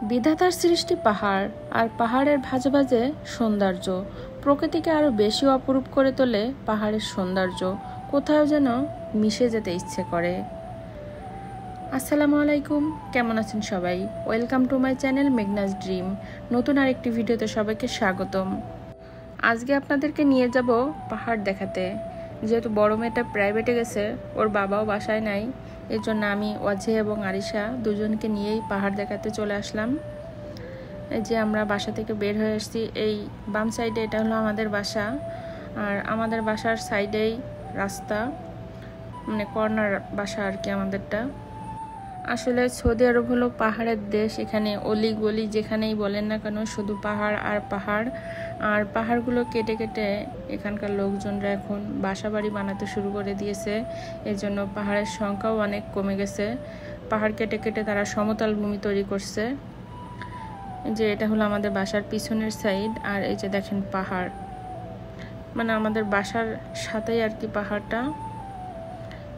বিধাতার সৃষ্টি পাহাড়, আর পাহাড়ের ভাঁজে ভাঁজে সৌন্দর্য প্রকৃতিকে আরো বেশি অপরূপ করে তোলে। পাহাড়ের সৌন্দর্য কোথাও যেন মিশে যেতে ইচ্ছে করে। আসসালামু আলাইকুম, কেমন আছেন সবাই? Welcome to my channel Meghna's dream. নতুন আরেকটি ভিডিওতে সবাইকে স্বাগতম। আজকে আপনাদেরকে নিয়ে যাব পাহাড় দেখাতে। যেহেতু বড় মেয়েটা প্রাইভেটে গেছে, ওর বাবাও বাসায় নাই, এর জন্য আমি ওয়াজে এবং আরিশা দুজনকে নিয়েই পাহাড় দেখাতে চলে আসলাম। এই যে আমরা বাসা থেকে বের হয়ে এসেছি, এই বাম সাইডে এটা হলো আমাদের বাসা, আর আমাদের বাসার সাইডেই রাস্তা, মানে কর্নার বাসা আর কি আমাদেরটা। আসলে সৌদি আরব হলো পাহাড়ের দেশ, এখানে অলি গলি যেখানেই বলেন না কেন শুধু পাহাড় আর পাহাড়। আর পাহাড়গুলো কেটে কেটে এখানকার লোকজনরা এখন বাসা বাড়ি বানাতে শুরু করে দিয়েছে, এর জন্য পাহাড়ের সংখ্যাও অনেক কমে গেছে। পাহাড় কেটে কেটে তারা সমতল ভূমি তৈরি করছে। যে এটা হলো আমাদের বাসার পিছনের সাইড, আর এই যে দেখেন পাহাড়, মানে আমাদের বাসার সাথেই আর কি পাহাড়টা।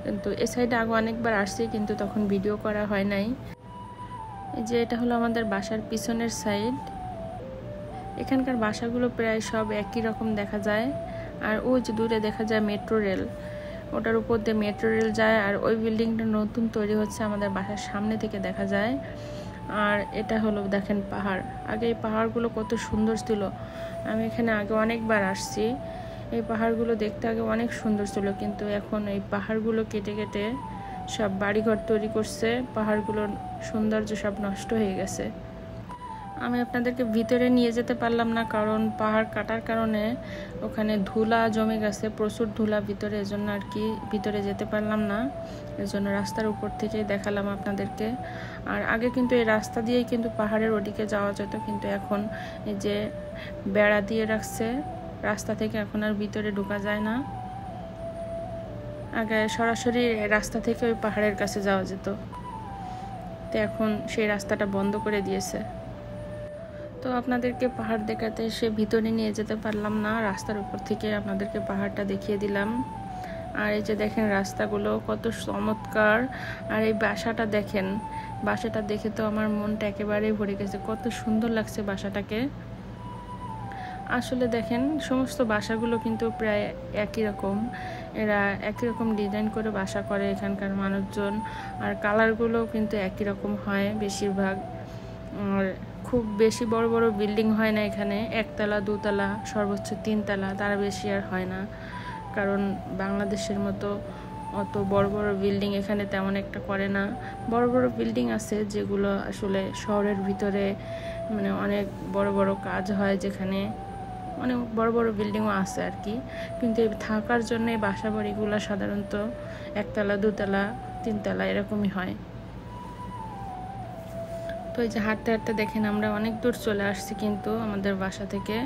কিন্তু এ সাইডে আগে অনেকবার আসছি, কিন্তু তখন ভিডিও করা হয় নাই। এই যে এটা হলো আমাদের বাসার পিছনের সাইড। এখানকার বাসাগুলো প্রায় সব একই রকম দেখা যায়। আর ওই যে দূরে দেখা যায় মেট্রো রেল, ওটার উপর দিয়ে মেট্রো রেল যায়। আর ওই বিল্ডিংটা নতুন তৈরি হচ্ছে, আমাদের বাসার সামনে থেকে দেখা যায়। আর এটা হলো দেখেন পাহাড়। আগে এই পাহাড়গুলো কত সুন্দর ছিল, আমি এখানে আগে অনেকবার আসছি। এই পাহাড়গুলো দেখতে আগে অনেক সুন্দর ছিল, কিন্তু এখন এই পাহাড়গুলো কেটে কেটে সব বাড়িঘর তৈরি করছে, পাহাড়গুলোর সৌন্দর্য সব নষ্ট হয়ে গেছে। আমি আপনাদেরকে ভিতরে নিয়ে যেতে পারলাম না, কারণ পাহাড় কাটার কারণে ওখানে ধুলা জমে গেছে, প্রচুর ধুলা ভিতরে, এজন্য আর কি ভিতরে যেতে পারলাম না। এজন্য রাস্তার উপর থেকেই দেখালাম আপনাদেরকে। আর আগে কিন্তু এই রাস্তা দিয়েই কিন্তু পাহাড়ের ওদিকে যাওয়া যেত, কিন্তু এখন এই যে বেড়া দিয়ে রাখছে রাস্তা থেকে, এখন আর ভিতরে ঢোকা যায় না। আগে সরাসরি রাস্তা থেকে ওই পাহাড়ের কাছে যাওয়া যেত, তো এখন সেই রাস্তাটা বন্ধ করে দিয়েছে। তো আপনাদেরকে পাহাড় দেখাতে সে ভিতরে নিয়ে যেতে পারলাম না, রাস্তার উপর থেকে আপনাদেরকে পাহাড়টা দেখিয়ে দিলাম। আর এই যে দেখেন রাস্তাগুলো কত চমৎকার। আর এই বাসাটা দেখেন, বাসাটা দেখে তো আমার মনটা একেবারে ভরে গেছে, কত সুন্দর লাগছে বাসাটাকে। আসলে দেখেন সমস্ত বাসাগুলো কিন্তু প্রায় একই রকম, এরা একই রকম ডিজাইন করে বাসা করে এখানকার মানুষজন। আর কালারগুলো কিন্তু একই রকম হয় বেশিরভাগ। আর খুব বেশি বড় বড় বিল্ডিং হয় না এখানে, একতলা দুতলা সর্বোচ্চ তিনতলা, তার বেশি আর হয় না। কারণ বাংলাদেশের মতো অত বড় বড় বিল্ডিং এখানে তেমন একটা করে না। বড় বড় বিল্ডিং আছে যেগুলো আসলে শহরের ভিতরে, মানে অনেক বড় বড় কাজ হয়, যেখানে অনেক বড় বড় বিল্ডিংও আছে আর কি। কিন্তু এই থাকার জন্য এই বাসা বাড়িগুলো সাধারণত একতলা দুতলা তিনতলা এরকমই হয়। তো এই যে হাঁটতে হাঁটতে দেখেন আমরা অনেক দূর চলে আসছি কিন্তু আমাদের বাসা থেকে।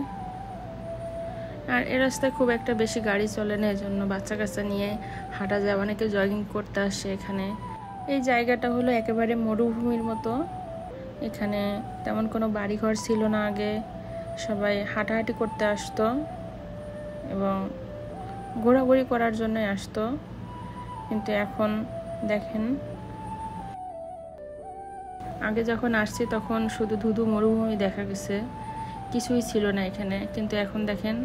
আর এই রাস্তায় খুব একটা বেশি গাড়ি চলে না, এজন্য বাচ্চা কাচ্চা নিয়ে হাঁটা যায়, অনেকে জগিং করতে আসে এখানে। এই জায়গাটা হলো একেবারে মরুভূমির মতো, এখানে তেমন কোনো বাড়িঘর ছিল না আগে, সবাই হাঁটাহাঁটি করতে আসতো এবং ঘোরাঘুরি করার জন্যই আসতো। কিন্তু এখন দেখেন, আগে যখন আসছি তখন শুধু ধুধু মরুভূমি দেখা গেছে, কিছুই ছিল না এখানে। কিন্তু এখন দেখেন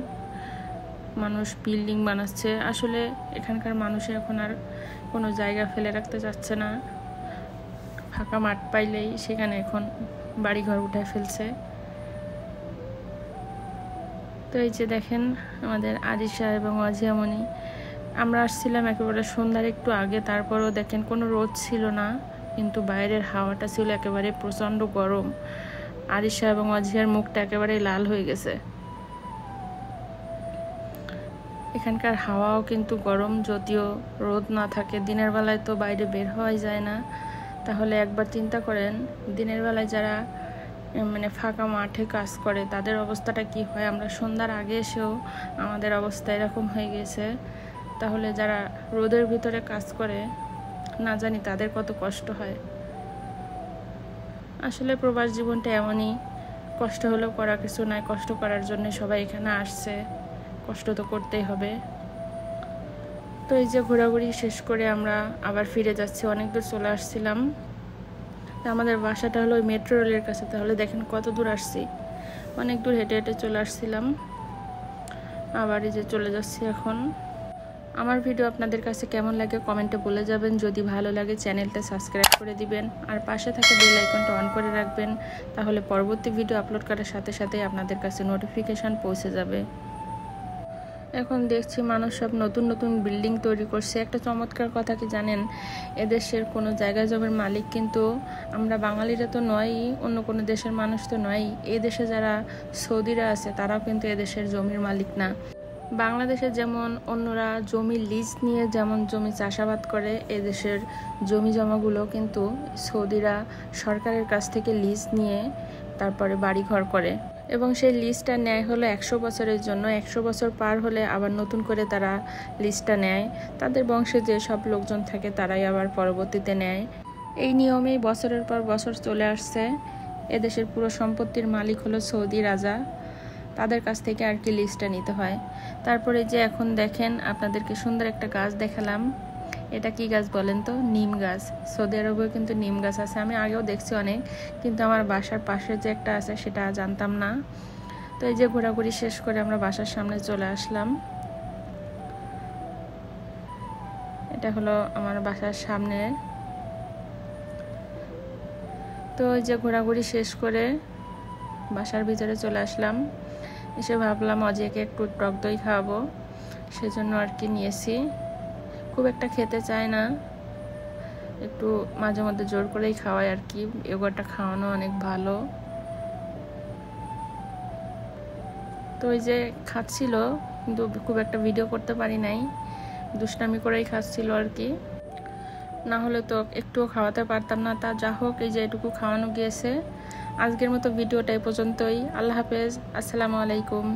মানুষ বিল্ডিং বানাচ্ছে। আসলে এখানকার মানুষের এখন আর কোনো জায়গা ফেলে রাখতে চাচ্ছে না, ফাঁকা মাঠ পাইলেই সেখানে এখন বাড়িঘর উঠে ফেলছে। তো এই যে দেখেন আমাদের আরিশা এবং ওয়াজিয়ামণি, আমরা আসছিলাম একেবারে সন্ধ্যার একটু আগে, তারপরেও দেখেন কোনো রোদ ছিল না, কিন্তু বাইরের হাওয়াটা ছিল একেবারে প্রচণ্ড গরম। আরিশা এবং ওয়াজিয়ার মুখটা একেবারে লাল হয়ে গেছে। এখানকার হাওয়াও কিন্তু গরম, যদিও রোদ না থাকে। দিনের বেলায় তো বাইরে বের হওয়াই যায় না। তাহলে একবার চিন্তা করেন, দিনের বেলায় যারা মানে ফাঁকা মাঠে কাজ করে তাদের অবস্থাটা কি হয়। আমরা সন্ধ্যার আগে এসেও আমাদের অবস্থা এরকম হয়ে গেছে, তাহলে যারা রোদের ভিতরে কাজ করে না জানি তাদের কত কষ্ট হয়। আসলে প্রবাস জীবনটা এমনই, কষ্ট হলেও করার কিছু নাই, কষ্ট করার জন্য সবাই এখানে আসছে, কষ্ট তো করতেই হবে। তো এই যে ঘোরাঘুরি শেষ করে আমরা আবার ফিরে যাচ্ছি, অনেক দূর চলে আসছিলাম। আমাদের বাসাটা হলো ওই মেট্রো রেলের কাছে, তাহলে দেখেন কত দূর আসছি, অনেক দূর হেঁটে হেঁটে চলে আসছিলাম, আবার এই যে চলে যাচ্ছি এখন। আমার ভিডিও আপনাদের কাছে কেমন লাগে কমেন্টে বলে যাবেন। যদি ভালো লাগে চ্যানেলটা সাবস্ক্রাইব করে দিবেন আর পাশে থাকা বেল আইকনটা অন করে রাখবেন, তাহলে পরবর্তী ভিডিও আপলোড করার সাথে সাথেই আপনাদের কাছে নোটিফিকেশান পৌঁছে যাবে। এখন দেখছি মানুষ সব নতুন নতুন বিল্ডিং তৈরি করছে। একটা চমৎকার কথা কি জানেন, এদেশের কোনো জায়গা জমির মালিক কিন্তু আমরা বাঙালিরা তো নয়ই, অন্য কোনো দেশের মানুষ তো নয়ই। এই দেশে যারা সৌদিরা আছে তারাও কিন্তু এদেশের জমির মালিক না। বাংলাদেশে যেমন অন্যরা জমি লিজ নিয়ে যেমন জমি চাষাবাদ করে, এদেশের জমি জমাগুলো কিন্তু সৌদিরা সরকারের কাছ থেকে লিজ নিয়ে তারপরে বাড়িঘর করে, এবং সেই লিজটা নেয় হলো 100 বছরের জন্য। 100 বছর পার হলে আবার নতুন করে তারা লিজটা নেয়। তাদের বংশে যে সব লোকজন থাকে তারাই আবার পরবর্তীতে নেয়। এই নিয়মেই বছরের পর বছর চলে আসছে। এদেশের পুরো সম্পত্তির মালিক হলো সৌদি রাজা, তাদের কাছ থেকে আর কি লিজটা নিতে হয়। তারপরে যে এখন দেখেন আপনাদেরকে সুন্দর একটা গাছ দেখালাম, এটা কি গাছ বলেন তো? নিম গাছ। সৌদি আরবেও কিন্তু নিম গাছ আছে, আমি আগেও দেখছি অনেক, কিন্তু আমার বাসার পাশে যে একটা আছে সেটা জানতাম না। তো এই যে ঘোরাঘুরি শেষ করে আমরা বাসার সামনে চলে আসলাম। এটা হলো আমার বাসার সামনে। তো এই যে ঘোরাঘুরি শেষ করে বাসার ভিতরে চলে আসলাম, এসে ভাবলাম অজয়কে একটু টক দই খাওয়াবো, সেজন্য আর কি নিয়েছি। খুব একটা খেতে চায় না, একটু মাঝে মধ্যে জোর করেই খাওয়াই আর কি। এগুলোটা খাওয়ানো অনেক ভালো। তো ওই যে খাচ্ছিল, কিন্তু খুব একটা ভিডিও করতে পারি নাই, দুষ্টামি করেই খাচ্ছিল আর কি, না হলে তো একটুও খাওয়াতে পারতাম না। তা যা হোক, এই যে এটুকু খাওয়ানো গিয়েছে। আজকের মতো ভিডিওটা এই পর্যন্তই। আল্লাহ হাফেজ, আসসালামু আলাইকুম।